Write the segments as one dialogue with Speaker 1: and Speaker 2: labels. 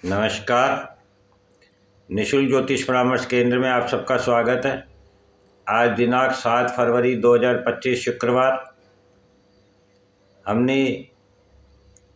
Speaker 1: नमस्कार। निशुल्क ज्योतिष परामर्श केंद्र में आप सबका स्वागत है। आज दिनांक 7 फरवरी 2025 शुक्रवार। हमने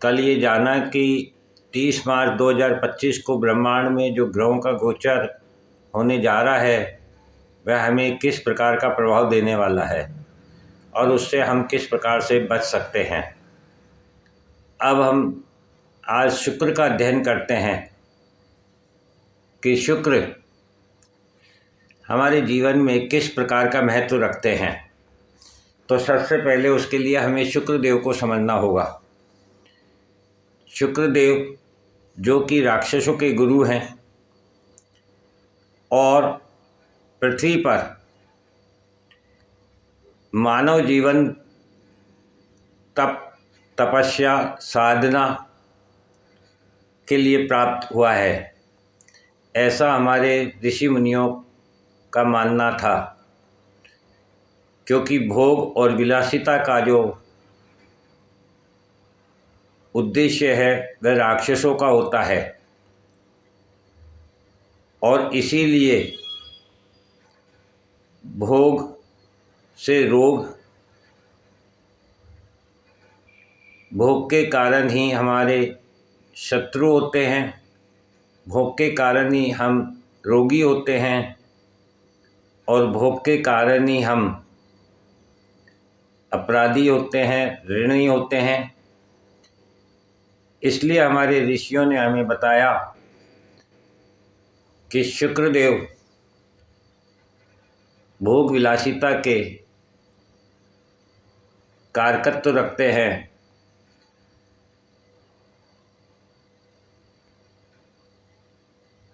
Speaker 1: कल ये जाना कि 30 मार्च 2025 को ब्रह्मांड में जो ग्रहों का गोचर होने जा रहा है वह हमें किस प्रकार का प्रभाव देने वाला है और उससे हम किस प्रकार से बच सकते हैं। अब हम आज शुक्र का अध्ययन करते हैं कि शुक्र हमारे जीवन में किस प्रकार का महत्व रखते हैं। तो सबसे पहले उसके लिए हमें शुक्रदेव को समझना होगा। शुक्रदेव जो कि राक्षसों के गुरु हैं और पृथ्वी पर मानव जीवन तपस्या साधना के लिए प्राप्त हुआ है, ऐसा हमारे ऋषि मुनियों का मानना था। क्योंकि भोग और विलासिता का जो उद्देश्य है वह राक्षसों का होता है और इसीलिए भोग से रोग, भोग के कारण ही हमारे शत्रु होते हैं, भोग के कारण ही हम रोगी होते हैं और भोग के कारण ही हम अपराधी होते हैं, ऋणी होते हैं। इसलिए हमारे ऋषियों ने हमें बताया कि शुक्रदेव भोग विलासिता के कारकत्व रखते हैं।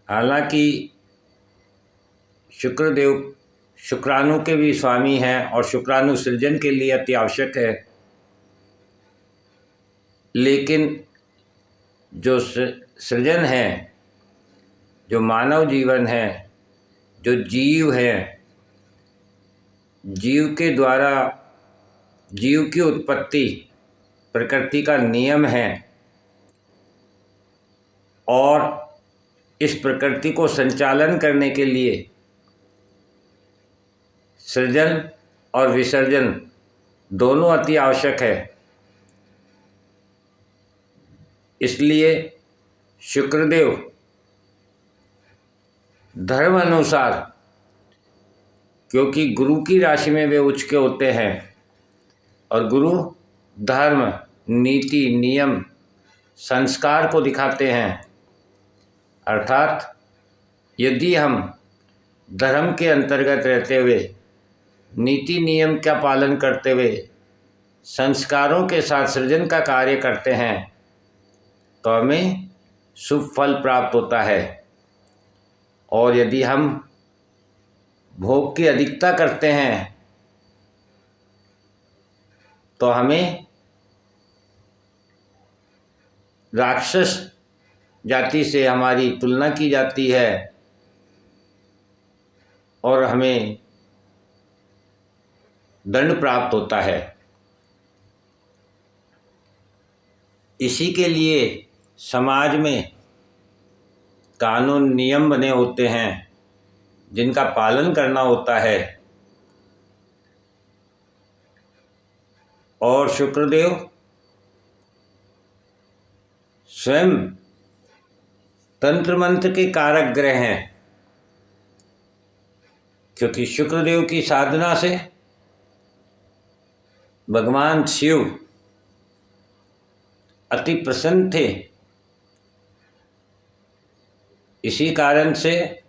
Speaker 1: हालांकि शुक्रदेव शुक्राणु के भी स्वामी हैं और शुक्राणु सृजन के लिए अति आवश्यक है, लेकिन जो सृजन है, जो मानव जीवन है, जो जीव है, जीव के द्वारा जीव की उत्पत्ति प्रकृति का नियम है और इस प्रकृति को संचालन करने के लिए सृजन और विसर्जन दोनों अति आवश्यक है। इसलिए शुक्रदेव धर्म अनुसार, क्योंकि गुरु की राशि में वे उच्च के होते हैं और गुरु धर्म, नीति, नियम, संस्कार को दिखाते हैं। अर्थात यदि हम धर्म के अंतर्गत रहते हुए, नीति नियम का पालन करते हुए, संस्कारों के साथ सृजन का कार्य करते हैं तो हमें शुभ फल प्राप्त होता है। और यदि हम भोग की अधिकता करते हैं तो हमें राक्षस जाति से हमारी तुलना की जाती है और हमें दंड प्राप्त होता है। इसी के लिए समाज में कानून नियम बने होते हैं जिनका पालन करना होता है। और शुक्रदेव स्वयं तंत्र मंत्र के कारक ग्रह हैं, क्योंकि शुक्रदेव की साधना से भगवान शिव अति प्रसन्न थे। इसी कारण से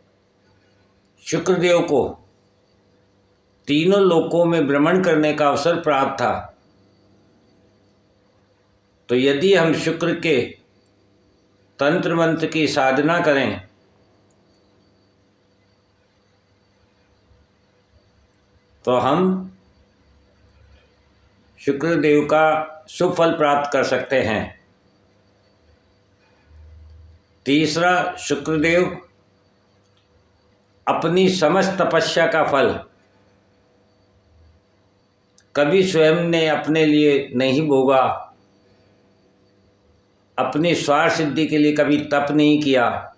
Speaker 1: शुक्रदेव को तीनों लोकों में भ्रमण करने का अवसर प्राप्त था। तो यदि हम शुक्र के तंत्र मंत्र की साधना करें तो हम शुक्रदेव का शुभ फल प्राप्त कर सकते हैं। तीसरा, शुक्रदेव अपनी समस्त तपस्या का फल कभी स्वयं ने अपने लिए नहीं भोगा, अपनी स्वार्थ सिद्धि के लिए कभी तप नहीं किया।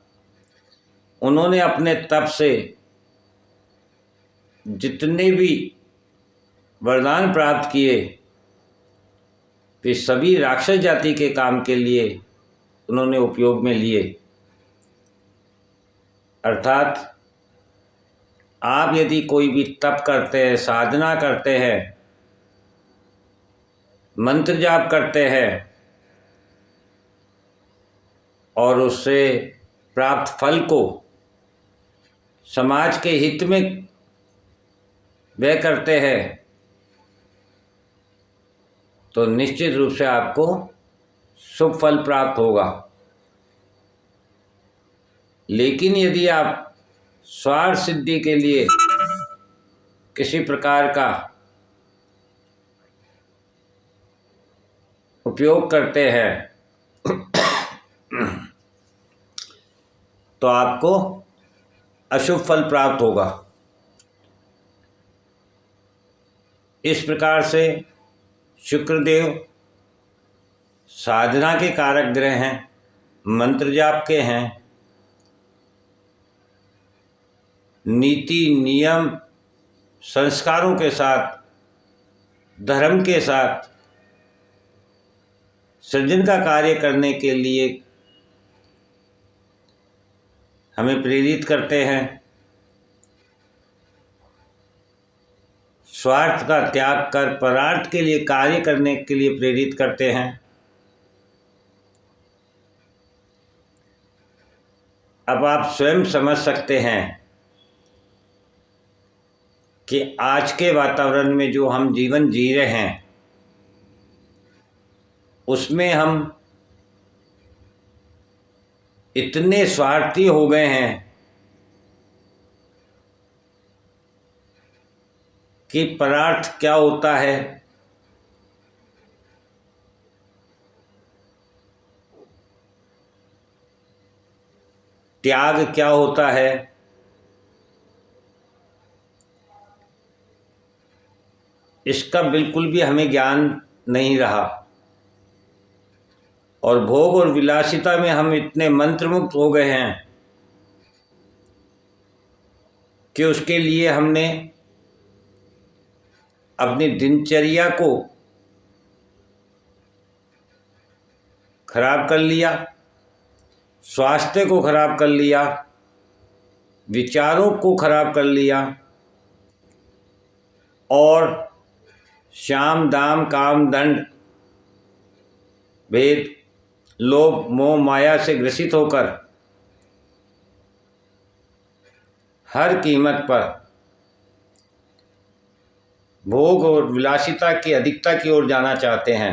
Speaker 1: उन्होंने अपने तप से जितने भी वरदान प्राप्त किए वे सभी राक्षस जाति के काम के लिए उन्होंने उपयोग में लिए। अर्थात आप यदि कोई भी तप करते हैं, साधना करते हैं, मंत्र जाप करते हैं और उससे प्राप्त फल को समाज के हित में व्यय करते हैं तो निश्चित रूप से आपको शुभ फल प्राप्त होगा। लेकिन यदि आप स्वार्थ सिद्धि के लिए किसी प्रकार का उपयोग करते हैं तो आपको अशुभ फल प्राप्त होगा। इस प्रकार से शुक्रदेव साधना के कारक ग्रह हैं, मंत्र जाप के हैं, नीति नियम संस्कारों के साथ, धर्म के साथ सृजन का कार्य करने के लिए हमें प्रेरित करते हैं। स्वार्थ का त्याग कर परार्थ के लिए कार्य करने के लिए प्रेरित करते हैं। अब आप स्वयं समझ सकते हैं कि आज के वातावरण में जो हम जीवन जी रहे हैं उसमें हम इतने स्वार्थी हो गए हैं कि परार्थ क्या होता है, त्याग क्या होता है, इसका बिल्कुल भी हमें ज्ञान नहीं रहा। और भोग और विलासिता में हम इतने मंत्रमुग्ध हो गए हैं कि उसके लिए हमने अपनी दिनचर्या को खराब कर लिया, स्वास्थ्य को खराब कर लिया, विचारों को खराब कर लिया और शाम दाम काम दंड भेद लोभ मोह माया से ग्रसित होकर हर कीमत पर भोग और विलासिता की अधिकता की ओर जाना चाहते हैं।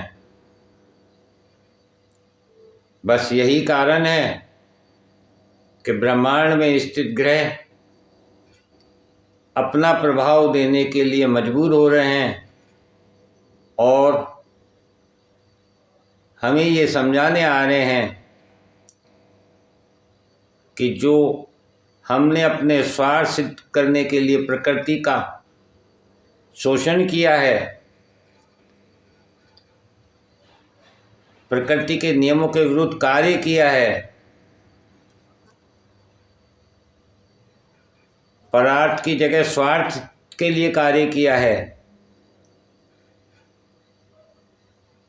Speaker 1: बस यही कारण है कि ब्रह्मांड में स्थित ग्रह अपना प्रभाव देने के लिए मजबूर हो रहे हैं और हमें ये समझाने आ रहे हैं कि जो हमने अपने स्वार्थ सिद्ध करने के लिए प्रकृति का शोषण किया है, प्रकृति के नियमों के विरुद्ध कार्य किया है, परार्थ की जगह स्वार्थ के लिए कार्य किया है,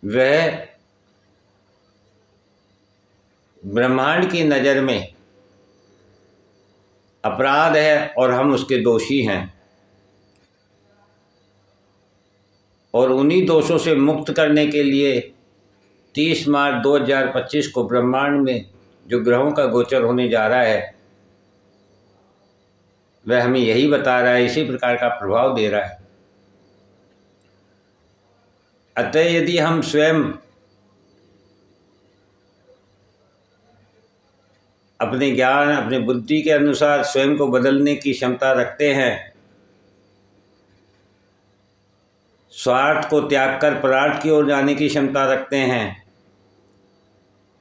Speaker 1: वह ब्रह्मांड की नज़र में अपराध है और हम उसके दोषी हैं। और उन्हीं दोषों से मुक्त करने के लिए 30 मार्च 2025 को ब्रह्मांड में जो ग्रहों का गोचर होने जा रहा है वह हमें यही बता रहा है, इसी प्रकार का प्रभाव दे रहा है। अतः यदि हम स्वयं अपने ज्ञान अपने बुद्धि के अनुसार स्वयं को बदलने की क्षमता रखते हैं, स्वार्थ को त्याग कर परार्थ की ओर जाने की क्षमता रखते हैं,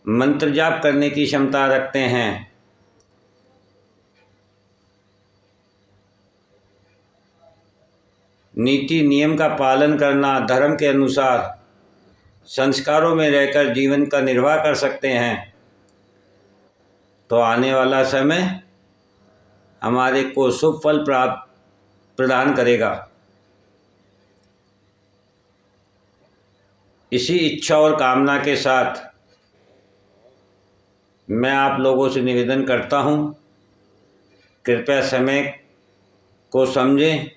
Speaker 1: मंत्र जाप करने की क्षमता रखते हैं, नीति नियम का पालन करना, धर्म के अनुसार संस्कारों में रहकर जीवन का निर्वाह कर सकते हैं, तो आने वाला समय हमारे को शुभ फल प्रदान करेगा। इसी इच्छा और कामना के साथ मैं आप लोगों से निवेदन करता हूँ, कृपया समय को समझें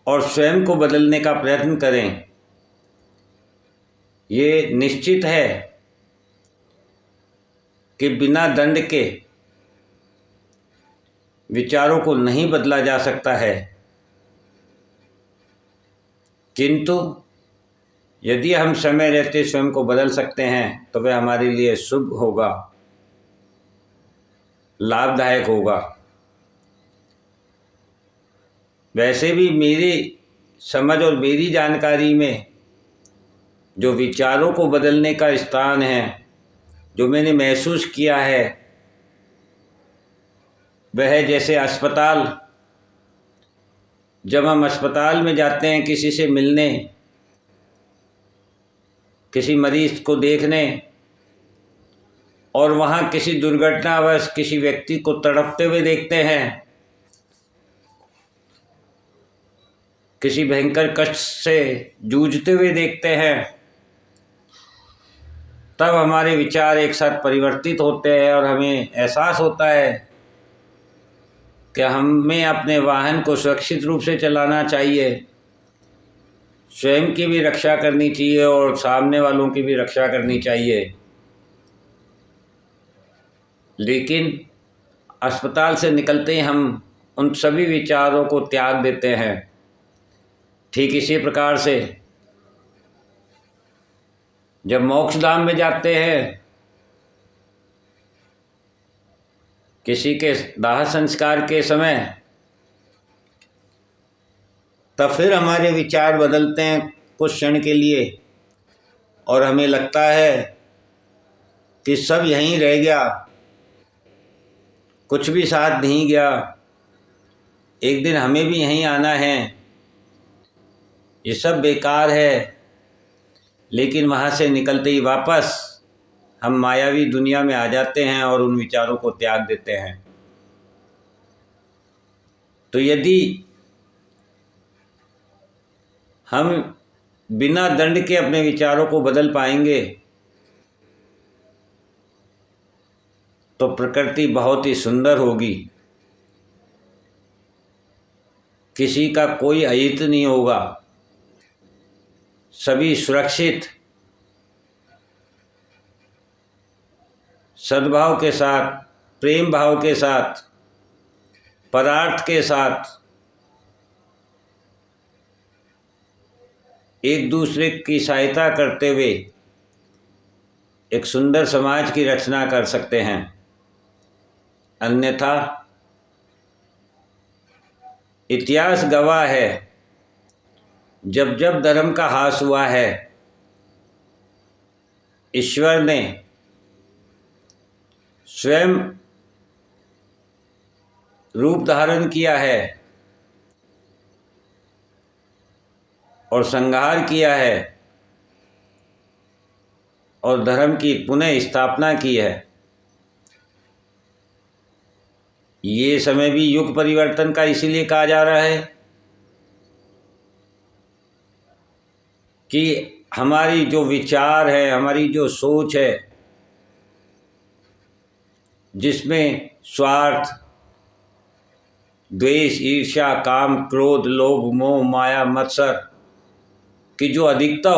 Speaker 1: और स्वयं को बदलने का प्रयत्न करें। ये निश्चित है कि बिना दंड के विचारों को नहीं बदला जा सकता है, किंतु यदि हम समय रहते स्वयं को बदल सकते हैं तो वह हमारे लिए शुभ होगा, लाभदायक होगा। वैसे भी मेरी समझ और मेरी जानकारी में जो विचारों को बदलने का स्थान है, जो मैंने महसूस किया है, वह जैसे अस्पताल। जब हम अस्पताल में जाते हैं किसी से मिलने, किसी मरीज को देखने, और वहाँ किसी दुर्घटनावश किसी व्यक्ति को तड़पते हुए देखते हैं, किसी भयंकर कष्ट से जूझते हुए देखते हैं, तब हमारे विचार एक साथ परिवर्तित होते हैं और हमें एहसास होता है कि हमें अपने वाहन को सुरक्षित रूप से चलाना चाहिए, स्वयं की भी रक्षा करनी चाहिए और सामने वालों की भी रक्षा करनी चाहिए। लेकिन अस्पताल से निकलते ही हम उन सभी विचारों को त्याग देते हैं। ठीक इसी प्रकार से जब मोक्षधाम में जाते हैं, किसी के दाह संस्कार के समय, तब फिर हमारे विचार बदलते हैं कुछ क्षण के लिए और हमें लगता है कि सब यहीं रह गया, कुछ भी साथ नहीं गया, एक दिन हमें भी यहीं आना है, ये सब बेकार है। लेकिन वहाँ से निकलते ही वापस हम मायावी दुनिया में आ जाते हैं और उन विचारों को त्याग देते हैं। तो यदि हम बिना दंड के अपने विचारों को बदल पाएंगे तो प्रकृति बहुत ही सुंदर होगी, किसी का कोई अहित नहीं होगा, सभी सुरक्षित सद्भाव के साथ, प्रेम भाव के साथ, परार्थ के साथ एक दूसरे की सहायता करते हुए एक सुंदर समाज की रचना कर सकते हैं। अन्यथा इतिहास गवाह है, जब जब धर्म का ह्रास हुआ है, ईश्वर ने स्वयं रूप धारण किया है और संहार किया है और धर्म की पुनः स्थापना की है। ये समय भी युग परिवर्तन का इसीलिए कहा जा रहा है कि हमारी जो विचार है, हमारी जो सोच है, जिसमें स्वार्थ, द्वेष, ईर्ष्या, काम, क्रोध, लोभ, मोह, माया, मत्सर की जो अधिकता